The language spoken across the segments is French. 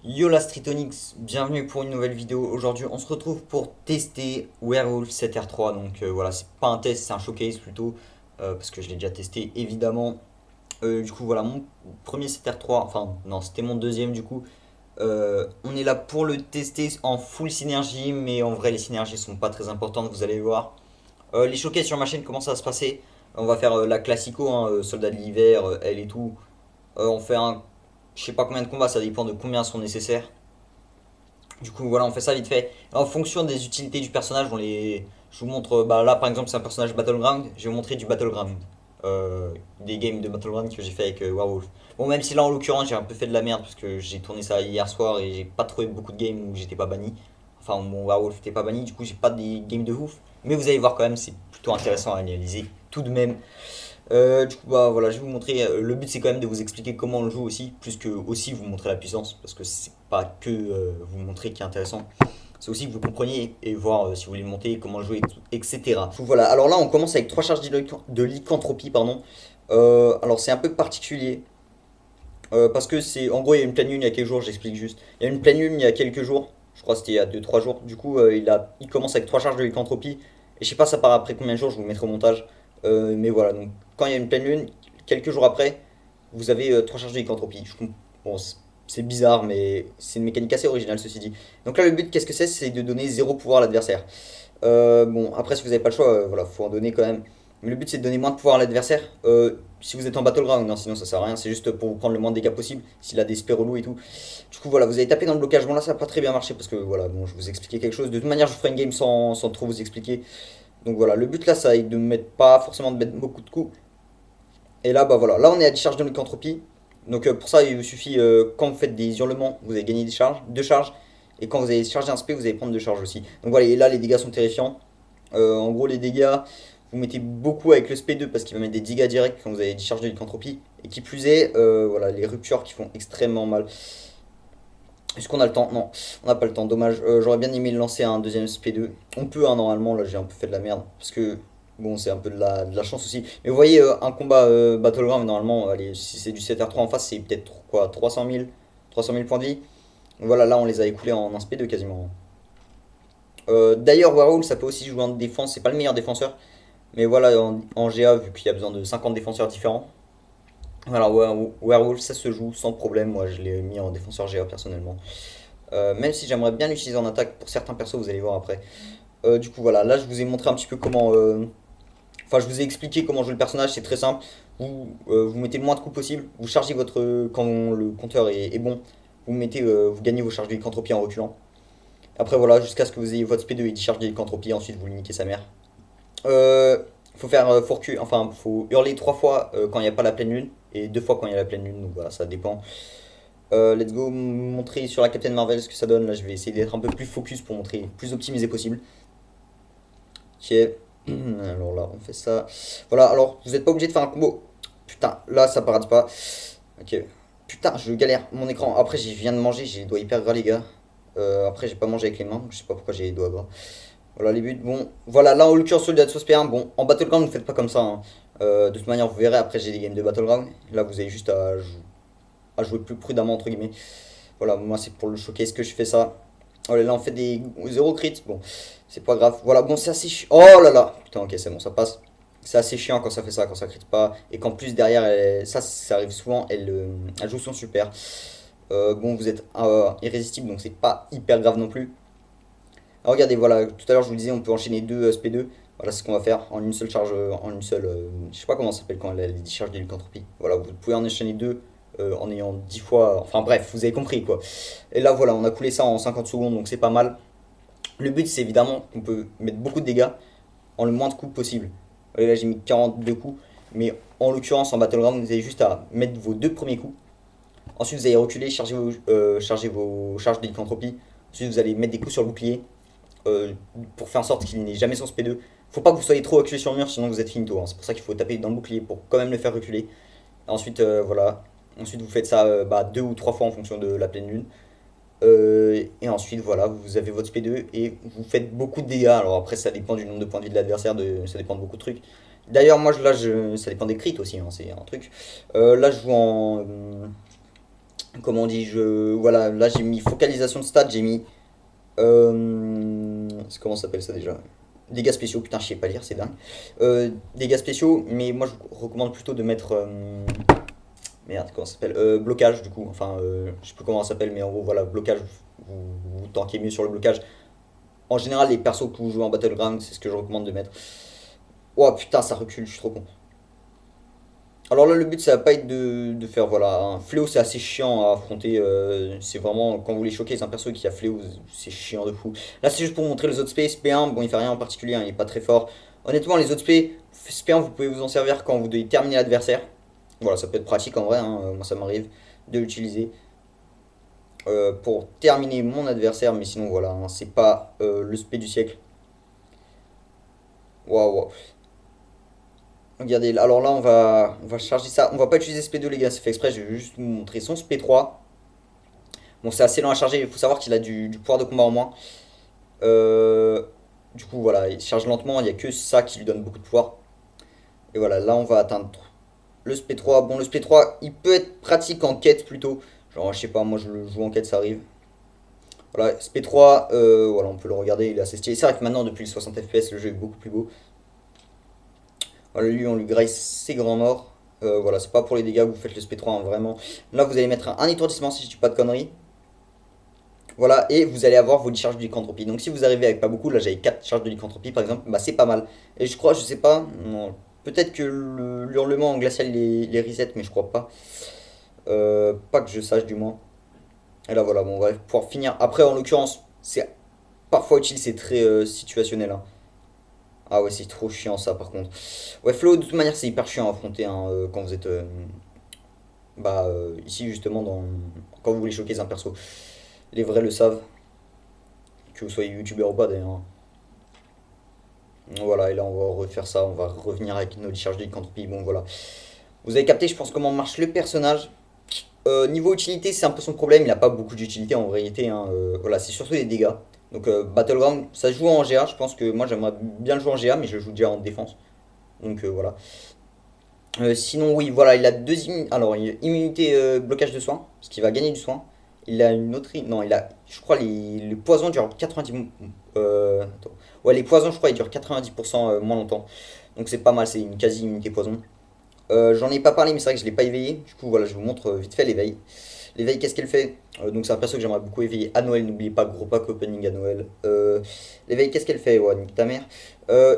Yo la Streetonix, bienvenue pour une nouvelle vidéo. Aujourd'hui on se retrouve pour tester Werewolf 7R3. Donc voilà, c'est pas un test, c'est un showcase plutôt, parce que je l'ai déjà testé évidemment. Du coup voilà, mon premier 7R3, enfin non c'était mon deuxième du coup. On est là pour le tester en full synergie, mais en vrai les synergies sont pas très importantes, vous allez voir. Les showcases sur ma chaîne, comment ça va se passer? On va faire la classico, hein, soldat de l'hiver, elle et tout. On fait un, je sais pas combien de combats, ça dépend de combien sont nécessaires. Du coup, voilà, on fait ça vite fait. En fonction des utilités du personnage, je vous montre. Bah, là, par exemple, c'est un personnage Battleground. Je vais vous montrer du Battleground. Des games de Battleground que j'ai fait avec Werewolf. Bon, même si là, en l'occurrence, j'ai un peu fait de la merde parce que j'ai tourné ça hier soir et j'ai pas trouvé beaucoup de games où j'étais pas banni. Enfin, mon Werewolf n'était pas banni, du coup, j'ai pas des games de ouf. Mais vous allez voir quand même, c'est plutôt intéressant à analyser tout de même. Du coup, bah voilà, je vais vous montrer. Le but, c'est quand même de vous expliquer comment on le joue aussi, plus que aussi vous montrer la puissance, parce que c'est pas que vous montrer qui est intéressant. C'est aussi que vous compreniez et voir si vous voulez le monter, comment le jouer, etc. Du coup, voilà, alors là, on commence avec 3 charges de lycanthropie, pardon. Alors, c'est un peu particulier, parce que c'est. En gros, il y a une pleine lune il y a quelques jours, j'explique juste. Il y a une pleine lune il y a quelques jours, je crois que c'était il y a 2 3 jours. Du coup, il commence avec 3 charges de lycanthropie. Et je sais pas, ça part après combien de jours, je vous mettrai au montage. Mais voilà, donc quand il y a une pleine lune, quelques jours après, vous avez 3 charges de lycanthropie. Bon, c'est bizarre, mais c'est une mécanique assez originale, ceci dit. Donc là, le but, qu'est-ce que c'est? C'est de donner 0 pouvoir à l'adversaire. Bon, après, si vous n'avez pas le choix, voilà, faut en donner quand même. Mais le but, c'est de donner moins de pouvoir à l'adversaire. Si vous êtes en battleground, non, sinon ça sert à rien. C'est juste pour vous prendre le moins de dégâts possible. S'il a des spérolous et tout. Du coup, voilà, vous avez tapé dans le blocage. Bon, là, ça n'a pas très bien marché parce que voilà, bon, je vous expliquais quelque chose. De toute manière, je ferai une game sans trop vous expliquer. Donc voilà, le but là, ça va être de mettre pas forcément de mettre beaucoup de coups. Et là, bah voilà, là, on est à 10 charges de lycanthropie. Donc pour ça, il vous suffit, quand vous faites des hurlements, vous allez gagner des charges, 2 charges. Et quand vous allez charger un spé, vous allez prendre 2 charges aussi. Donc voilà, et là, les dégâts sont terrifiants. En gros, les dégâts, vous mettez beaucoup avec le SP2 parce qu'il va mettre des dégâts directs quand vous avez 10 charges de lycanthropie. Et qui plus est, voilà, les ruptures qui font extrêmement mal. Est-ce qu'on a le temps? Non, on n'a pas le temps, dommage. J'aurais bien aimé lancer un deuxième SP2. On peut, hein, normalement, là j'ai un peu fait de la merde. Parce que, bon, c'est un peu de la chance aussi. Mais vous voyez, un combat Battleground, normalement, allez, si c'est du 7R3 en face, c'est peut-être quoi, 300 000 points de vie. Voilà, là on les a écoulés en un SP2 quasiment. D'ailleurs, Warhol, ça peut aussi jouer en défense. C'est pas le meilleur défenseur. Mais voilà, en GA, vu qu'il y a besoin de 50 défenseurs différents. Voilà, Werewolf, ça se joue sans problème. Moi, je l'ai mis en défenseur GA personnellement. Même si j'aimerais bien l'utiliser en attaque pour certains persos, vous allez voir après. Du coup, voilà, là, je vous ai montré un petit peu comment. Enfin, je vous ai expliqué comment jouer le personnage, c'est très simple. Vous mettez le moins de coups possible. Vous chargez votre. Quand le compteur est bon, vous gagnez vos charges de lycanthropie en reculant. Après, voilà, jusqu'à ce que vous ayez votre SP2 et 10 charges de lycanthropie. Ensuite, vous le niquez sa mère. Euh, faut hurler 3 fois quand il n'y a pas la pleine lune et 2 fois quand il y a la pleine lune. Donc voilà, ça dépend. Let's go montrer sur la Captain Marvel ce que ça donne. Là, je vais essayer d'être un peu plus focus pour montrer plus optimisé possible. Ok. Alors là, on fait ça. Voilà, alors vous n'êtes pas obligé de faire un combo. Putain, là, ça parade pas. Ok. Putain, je galère. Mon écran. Après, je viens de manger. J'ai les doigts hyper gras, les gars. Après, j'ai pas mangé avec les mains. Je sais pas pourquoi j'ai les doigts gras. Voilà les buts. Bon, voilà, là en l'occurrence, Soldat de Sauce P1. Bon, en Battleground, ne faites pas comme ça, hein. De toute manière, vous verrez, après, j'ai des games de Battleground. Là, vous avez juste à jouer plus prudemment, entre guillemets. Voilà, moi c'est pour le showcase que je fais ça. Voilà, là on fait des 0 crits. Bon, c'est pas grave. Voilà, bon, c'est assez chiant. Oh là là. Putain, ok, c'est bon, ça passe. C'est assez chiant quand ça fait ça, quand ça crit pas. Et qu'en plus derrière, ça arrive souvent, elle joue son super. Bon, vous êtes irrésistible, donc c'est pas hyper grave non plus. Alors regardez, voilà, tout à l'heure je vous disais, on peut enchaîner deux SP2. Voilà, c'est ce qu'on va faire en une seule charge, en une seule. Je sais pas comment ça s'appelle quand elle a les charges de lycanthropie. Voilà, vous pouvez en enchaîner deux en ayant 10 fois. Enfin bref, vous avez compris quoi. Et là voilà, on a coulé ça en 50 secondes, donc c'est pas mal. Le but c'est évidemment qu'on peut mettre beaucoup de dégâts en le moins de coups possible. Voyez, là j'ai mis 42 coups, mais en l'occurrence en Battleground, vous avez juste à mettre vos deux premiers coups. Ensuite vous allez reculer, charger vos charges de lycanthropie. Ensuite vous allez mettre des coups sur le bouclier pour faire en sorte qu'il n'ait jamais son SP2. Faut pas que vous soyez trop reculé sur le mur, sinon vous êtes finito, hein. C'est pour ça qu'il faut taper dans le bouclier pour quand même le faire reculer. Ensuite, voilà. Ensuite, vous faites ça 2 ou 3 fois en fonction de la pleine lune. Et ensuite, voilà, vous avez votre SP2 et vous faites beaucoup de dégâts. Alors après, ça dépend du nombre de points de vie de l'adversaire, ça dépend de beaucoup de trucs. D'ailleurs, ça dépend des crits aussi, hein, c'est un truc. Là, je joue en. comment on dit, voilà, là j'ai mis focalisation de stats, j'ai mis, comment ça s'appelle ça déjà? Dégâts spéciaux, putain, je sais pas lire, c'est dingue. Dégâts spéciaux, mais moi je vous recommande plutôt de mettre, merde, comment ça s'appelle? Blocage, du coup, enfin, je sais plus comment ça s'appelle, mais en gros, voilà, blocage, vous tankez mieux sur le blocage. En général, les persos que vous jouez en Battleground, c'est ce que je recommande de mettre. Oh putain, ça recule, je suis trop con. Alors là, le but, ça va pas être de faire, voilà, un fléau, c'est assez chiant à affronter. C'est vraiment, quand vous les choquez, c'est un perso qui a fléau, c'est chiant de fou. Là, c'est juste pour vous montrer les autres spé. SP1, bon, il fait rien en particulier, hein, il est pas très fort. Honnêtement, les autres spé, SP1, vous pouvez vous en servir quand vous devez terminer l'adversaire. Voilà, ça peut être pratique en vrai, hein, moi ça m'arrive de l'utiliser pour terminer mon adversaire, mais sinon, voilà, hein, c'est pas le spé du siècle. Waouh, waouh. Regardez, alors là on va charger ça. On va pas utiliser SP2 les gars, c'est fait exprès, je vais juste vous montrer son SP3. Bon c'est assez lent à charger, il faut savoir qu'il a du pouvoir de combat en moins. Euh, du coup voilà, il charge lentement, il n'y a que ça qui lui donne beaucoup de pouvoir. Et voilà, là on va atteindre le SP3. Bon le SP3 il peut être pratique en quête plutôt. Genre je sais pas, moi je le joue en quête, ça arrive. Voilà, SP3, voilà, on peut le regarder, il est assez stylé. C'est vrai que maintenant depuis le 60 FPS le jeu est beaucoup plus beau. Voilà, lui, on lui graisse ses grands morts. Voilà, c'est pas pour les dégâts que vous faites le SP3, hein, vraiment. Là, vous allez mettre un étourdissement si je dis pas de conneries. Voilà, et vous allez avoir vos 10 charges de lycanthropie. Donc, si vous arrivez avec pas beaucoup, là j'avais 4 charges de lycanthropie par exemple, bah c'est pas mal. Et je crois, je sais pas, peut-être que l'hurlement en glacial les reset, mais je crois pas. Pas que je sache du moins. Et là, voilà, bon, on va pouvoir finir. Après, en l'occurrence, c'est parfois utile, c'est très situationnel, hein. Ah ouais, c'est trop chiant ça par contre. Ouais, Flo, de toute manière, c'est hyper chiant à affronter hein, quand vous êtes ici justement quand vous voulez choquer un perso. Les vrais le savent, que vous soyez youtubeur ou pas d'ailleurs, hein. Voilà, et là on va refaire ça, on va revenir avec nos charges de lycanthropie. Bon voilà. Vous avez capté, je pense, comment marche le personnage. Niveau utilité, c'est un peu son problème, il n'a pas beaucoup d'utilité en réalité, hein. Voilà, c'est surtout des dégâts. Donc Battleground, ça se joue en GA, je pense que moi j'aimerais bien le jouer en GA, mais je le joue déjà en défense. Donc voilà. Sinon, oui, voilà, il a alors, il a immunité blocage de soin, parce qu'il va gagner du soin. Il a une autre. Non, il a. Je crois les poisons durent 90. Attends. Ouais, les poisons, je crois, ils durent 90% moins longtemps. Donc c'est pas mal, c'est une quasi-immunité poison. J'en ai pas parlé, mais c'est vrai que je l'ai pas éveillé. Du coup, voilà, je vous montre vite fait l'éveil. L'éveil, qu'est-ce qu'elle fait? Donc, c'est un perso que j'aimerais beaucoup éveiller à Noël. N'oubliez pas, gros pack opening à Noël. L'éveil, qu'est-ce qu'elle fait? Ouais, nique ta mère.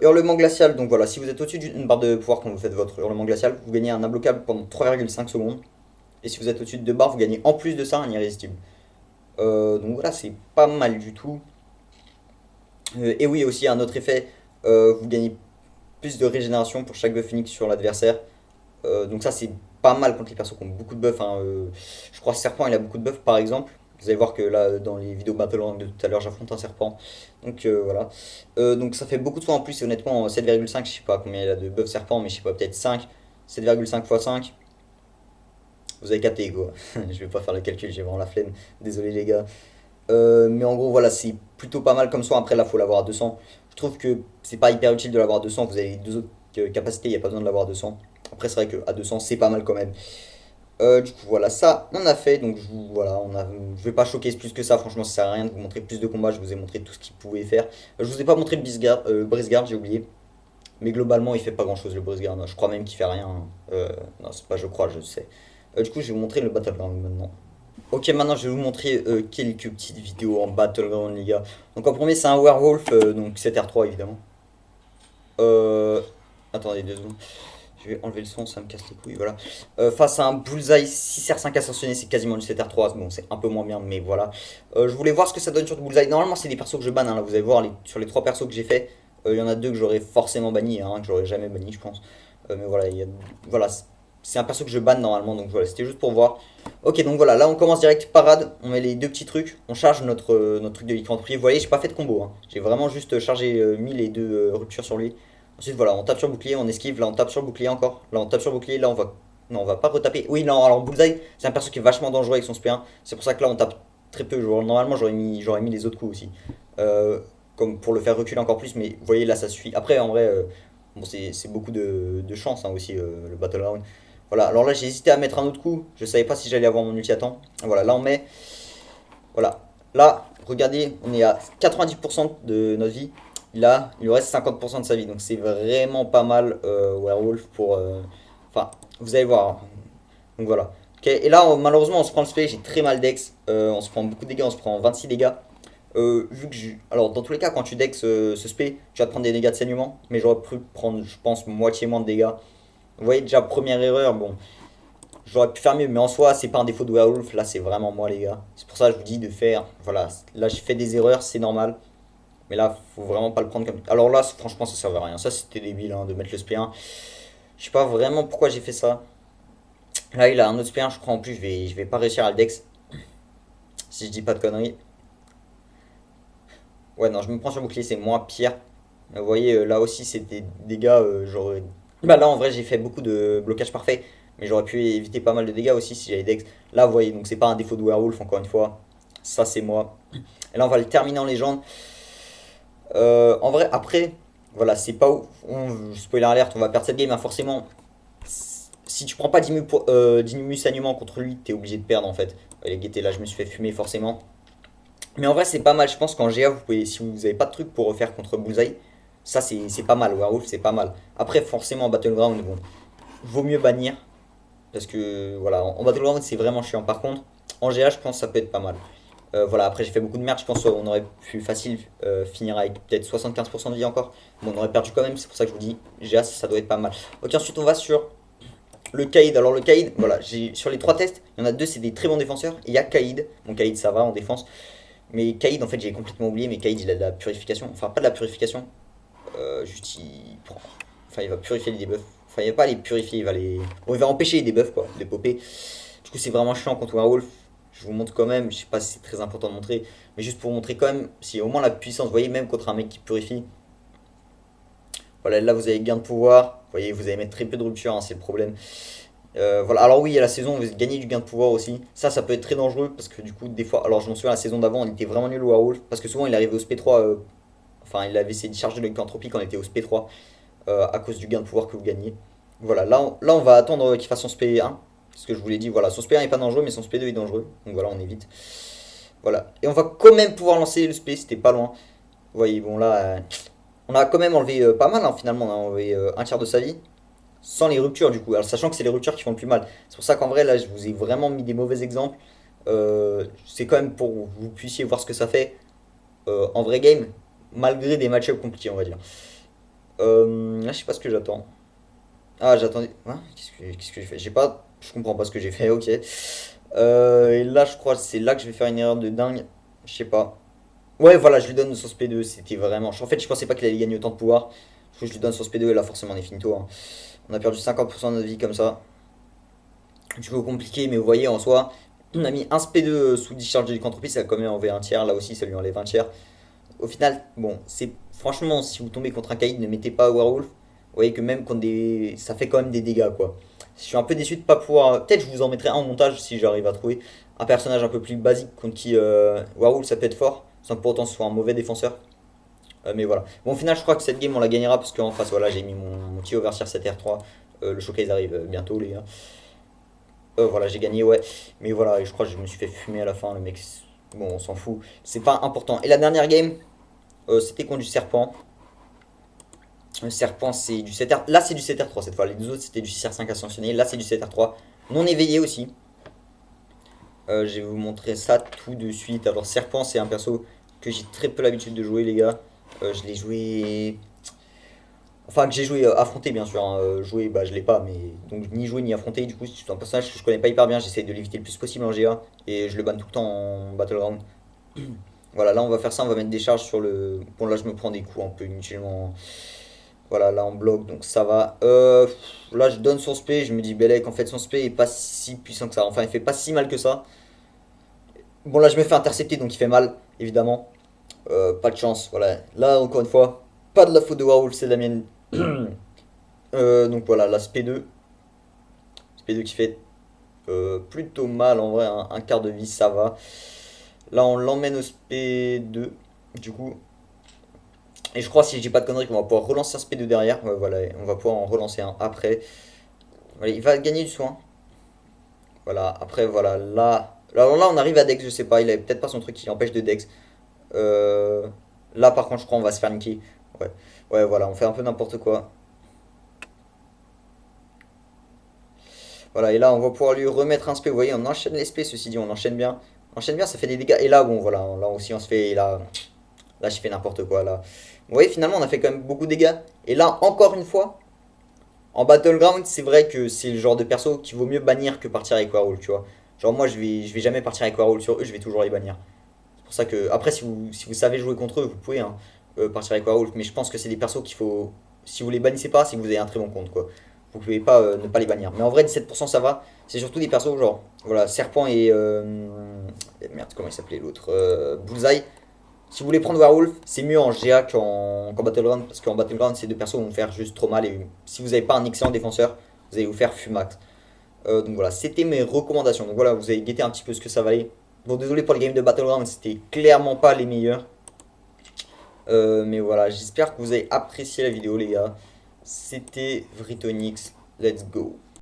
Hurlement glacial. Donc, voilà, si vous êtes au-dessus d'une barre de pouvoir quand vous faites votre hurlement glacial, vous gagnez un imbloquable pendant 3,5 secondes. Et si vous êtes au-dessus de 2 barres, vous gagnez en plus de ça un irrésistible. Donc, voilà, c'est pas mal du tout. Et oui, aussi, un autre effet, vous gagnez plus de régénération pour chaque buff unique sur l'adversaire. Donc ça c'est pas mal contre les persos qui ont beaucoup de buffs, hein. Je crois que Serpent il a beaucoup de buffs par exemple. Vous allez voir que là dans les vidéos Battleground de tout à l'heure j'affronte un serpent. Donc voilà. Donc ça fait beaucoup de fois en plus et honnêtement 7,5 je sais pas combien il a de buffs serpent mais je sais pas peut-être 5. 7,5 x 5. Vous avez capté quoi. Je vais pas faire le calcul, j'ai vraiment la flemme. Désolé les gars. Mais en gros voilà c'est plutôt pas mal comme ça. Après là faut l'avoir à 200. Je trouve que c'est pas hyper utile de l'avoir à 200. Vous avez les deux autres capacités, il n'y a pas besoin de l'avoir à 200. Après, c'est vrai qu'à 200, c'est pas mal quand même. Du coup, voilà, ça, on a fait. Donc, voilà, je vais pas choquer plus que ça. Franchement, ça sert à rien de vous montrer plus de combats. Je vous ai montré tout ce qu'il pouvait faire. Je vous ai pas montré le Brisguard, j'ai oublié. Mais globalement, il fait pas grand chose, le Brisguard. Je crois même qu'il fait rien, hein. Non, c'est pas je crois, je sais. Du coup, je vais vous montrer le Battleground maintenant. Ok, maintenant je vais vous montrer quelques petites vidéos en Battleground, les gars. Donc, en premier, c'est un Werewolf, donc 7R3 évidemment. Euh, Attendez 2 secondes. Je vais enlever le son, ça me casse les couilles, voilà. Face à un Bullseye 6R5 ascensionné, c'est quasiment du 7R3, bon c'est un peu moins bien, mais voilà. Je voulais voir ce que ça donne sur le Bullseye. Normalement c'est des persos que je banne, hein, là vous allez voir, sur les 3 persos que j'ai fait, il y en a 2 que j'aurais forcément banni, hein, que j'aurais jamais banni je pense. Mais voilà, voilà c'est un perso que je banne normalement, donc voilà, c'était juste pour voir. Ok, donc voilà, là on commence direct parade, on met les 2 petits trucs, on charge notre truc de lycanthropie. Vous voyez, j'ai pas fait de combo, hein. J'ai vraiment juste chargé, mis les 2 ruptures sur lui. Ensuite, voilà, on tape sur bouclier, on esquive, là on tape sur bouclier encore, là on tape sur bouclier, là on va. Non, on va pas retaper. Oui, non, alors Bullseye, c'est un perso qui est vachement dangereux avec son SP1. C'est pour ça que là on tape très peu. Normalement, j'aurais mis les autres coups aussi. Euh, Comme pour le faire reculer encore plus, mais vous voyez, là ça suffit. Après, en vrai, bon, c'est beaucoup de chance hein, aussi, le Battleground. Voilà, alors là j'ai hésité à mettre un autre coup, je savais pas si j'allais avoir mon ulti à temps. Voilà, là on met, voilà, là, regardez, on est à 90% de notre vie. Là, il lui reste 50% de sa vie, donc c'est vraiment pas mal Werewolf pour... Enfin, vous allez voir, hein. Donc voilà. Ok, et là, malheureusement, on se prend le spray, j'ai très mal dex. On se prend beaucoup de dégâts, on se prend 26 dégâts. Vu que alors, dans tous les cas, quand tu dex ce spé, tu vas te prendre des dégâts de saignement. Mais j'aurais pu prendre, je pense, moitié moins de dégâts. Vous voyez, déjà, première erreur, bon, j'aurais pu faire mieux. Mais en soi, c'est pas un défaut de Werewolf. Là, c'est vraiment moi, les gars. C'est pour ça que je vous dis de faire. Voilà, là, je fais des erreurs, c'est normal. Mais là, faut vraiment pas le prendre comme. Alors là, franchement, ça servait à rien. Ça, c'était débile hein, de mettre le SP1. Je sais pas vraiment pourquoi j'ai fait ça. Là, il a un autre SP1, je crois. En plus, je vais pas réussir à le dex. Si je dis pas de conneries. Ouais, non, je me prends sur bouclier, c'est moins pire. Vous voyez, là aussi, c'est des dégâts. J'aurais. Bah là, en vrai, j'ai fait beaucoup de blocage parfait. Mais j'aurais pu éviter pas mal de dégâts aussi si j'avais dex. Là, vous voyez, donc c'est pas un défaut de Werewolf, encore une fois. Ça, c'est moi. Et là, on va le terminer en légende. En vrai, après, voilà, c'est pas où. Spoiler alert, on va perdre cette game, hein, forcément. Si tu prends pas d'immu saignement contre lui, t'es obligé de perdre en fait. Les guettés, là, je me suis fait fumer forcément. Mais en vrai, c'est pas mal. Je pense qu'en GA, vous pouvez, si vous avez pas de truc pour refaire contre Bullseye, ça c'est pas mal. Werewolf, c'est pas mal. Après, forcément, en Battleground, bon, vaut mieux bannir. Parce que voilà, en Battleground, c'est vraiment chiant. Par contre, en GA, je pense que ça peut être pas mal. Voilà, après, j'ai fait beaucoup de merde. Je pense qu'on aurait pu facile finir avec peut-être 75% de vie encore. Bon, on aurait perdu quand même. C'est pour ça que je vous dis, GA, ça doit être pas mal. Ok, ensuite, on va sur le Kaïd. Alors, le Kaïd, voilà, sur les 3 tests, il y en a 2, c'est des très bons défenseurs. Il y a Kaïd. Bon, Kaïd, ça va en défense. Mais Kaïd, en fait, j'ai complètement oublié. Mais Kaïd, il a de la purification. Enfin, pas de la purification. Juste, il prend. Enfin, il va purifier les debuffs. Enfin, il va pas les purifier, il va les. Bon, il va empêcher les debuffs, quoi, de popper. Du coup, c'est vraiment chiant contre Werewolf. Je vous montre quand même. Je sais pas si c'est très important de montrer. Mais juste pour vous montrer quand même, si au moins la puissance, vous voyez, même contre un mec qui purifie. Voilà, là, vous avez gain de pouvoir. Vous voyez, vous allez mettre très peu de rupture, hein, c'est le problème. Voilà, alors oui, à la saison, vous gagnez du gain de pouvoir aussi. Ça peut être très dangereux parce que du coup, des fois, alors je m'en souviens, la saison d'avant, on était vraiment nul au Werewolf parce que souvent il arrivait au SP3, enfin, il avait essayé de charger de lycanthropie quand on était au SP3 à cause du gain de pouvoir que vous gagnez. Voilà, là on va attendre qu'il fasse son SP1. Ce que je vous l'ai dit, voilà, son SP1 est pas dangereux, mais son SP2 est dangereux. Donc voilà, on évite. Voilà, et on va quand même pouvoir lancer le SP, c'était pas loin. Vous voyez, bon là, on a quand même enlevé pas mal, hein, finalement, on a enlevé un tiers de sa vie sans les ruptures du coup. Alors sachant que c'est les ruptures qui font le plus mal. C'est pour ça qu'en vrai là je vous ai vraiment mis des mauvais exemples. C'est quand même pour que vous puissiez voir ce que ça fait en vrai game, malgré des match-ups compliqués on va dire. Là je sais pas ce que j'attends. Ah j'attendais. Hein qu'est-ce que j'ai fait? J'ai pas. Je comprends pas ce que j'ai fait, ok. Et là je crois que c'est là que je vais faire une erreur de dingue. Je sais pas. Ouais voilà je lui donne son SP2, c'était vraiment. En fait je pensais pas qu'il allait gagner autant de pouvoir. Du coup je lui donne son SP2 et là forcément on est finito, hein. On a perdu 50% de notre vie comme ça. Du coup compliqué, mais vous voyez en soi, on a mis un SP2 sous discharge de lycanthropie, ça a quand même enlevé un tiers, là aussi ça lui enlève un tiers. Au final, bon, c'est franchement, si vous tombez contre un Kaïd, ne mettez pas Werewolf. Vous voyez que même quand des. Ça fait quand même des dégâts quoi. Je suis un peu déçu de pas pouvoir. Peut-être je vous en mettrai un en montage si j'arrive à trouver un personnage un peu plus basique contre qui Werewolf ça peut être fort, sans que pour autant ce soit un mauvais défenseur. Mais voilà. Bon, au final, je crois que cette game on la gagnera parce qu'en face, voilà, j'ai mis mon petit Overseer 7R3. Le showcase arrive bientôt, les gars. Voilà, j'ai gagné, ouais. Mais voilà, et je crois que je me suis fait fumer à la fin, le mec. Bon, on s'en fout. C'est pas important. Et la dernière game, c'était contre du serpent. Le serpent, c'est du 7R. Là, c'est du 7R3 cette fois. Les deux autres, c'était du 6R5 ascensionné. Là, c'est du 7R3. Non éveillé aussi. Je vais vous montrer ça tout de suite. Alors, serpent, c'est un perso que j'ai très peu l'habitude de jouer, les gars. Je l'ai joué. Enfin, que j'ai joué affronté, bien sûr, hein. Joué, bah, je l'ai pas, mais donc ni joué ni affronté. Du coup, c'est un personnage que je connais pas hyper bien. J'essaie de l'éviter le plus possible en GA et je le banne tout le temps en Battleground. Voilà, là on va faire ça, on va mettre des charges sur le. Bon, là je me prends des coups un peu inutilement. Voilà, là on bloque, donc ça va. Là je donne son spé, je me dis Belek, en fait son spé est pas si puissant que ça. Enfin, il fait pas si mal que ça. Bon, là je me fais intercepter, donc il fait mal, évidemment. Pas de chance, voilà. Là, encore une fois, pas de la faute de Werewolf, c'est de la mienne. Donc voilà, la SP2. SP2 qui fait plutôt mal en vrai, un quart de vie, ça va. Là, on l'emmène au SP2, du coup. Et je crois, si je dis pas de conneries, qu'on va pouvoir relancer un SP2 derrière. Voilà, on va pouvoir en relancer un après. Voilà, il va gagner du soin. Voilà, après, voilà, là... Alors là, on arrive à Dex, je sais pas, il avait peut-être pas son truc qui empêche de Dex. Euh, Là, par contre, je crois on va se faire niquer. Ouais, ouais, voilà, on fait un peu n'importe quoi. Voilà, et là, on va pouvoir lui remettre un spé. Vous voyez, on enchaîne les spés, ceci dit, on enchaîne bien. On enchaîne bien, ça fait des dégâts. Et là, bon, voilà, là aussi, on se fait... Là, je fais n'importe quoi, là. Vous voyez, finalement, on a fait quand même beaucoup de dégâts. Et là, encore une fois, en Battleground, c'est vrai que c'est le genre de perso qu'il vaut mieux bannir que partir avec Warhol, tu vois. Genre, moi, je vais jamais partir avec Warhol sur eux, je vais toujours les bannir. C'est pour ça que, après, si vous savez jouer contre eux, vous pouvez hein, partir avec Warhol. Mais je pense que c'est des persos qu'il faut. Si vous les bannissez pas, c'est que vous avez un très bon compte, quoi. Vous pouvez pas ne pas les bannir. Mais en vrai, 17% ça va. C'est surtout des persos, genre, voilà, Serpent et. Merde, comment il s'appelait l'autre Bullseye. Si vous voulez prendre Werewolf, c'est mieux en GA qu'en Battleground, parce qu'en Battleground, ces deux persos vont vous faire juste trop mal, et si vous n'avez pas un excellent défenseur, vous allez vous faire fumax. Donc voilà, c'était mes recommandations. Donc voilà, vous avez guetté un petit peu ce que ça valait. Bon, désolé pour les games de Battleground, c'était clairement pas les meilleurs. Mais voilà, j'espère que vous avez apprécié la vidéo, les gars. C'était Vritonix, let's go.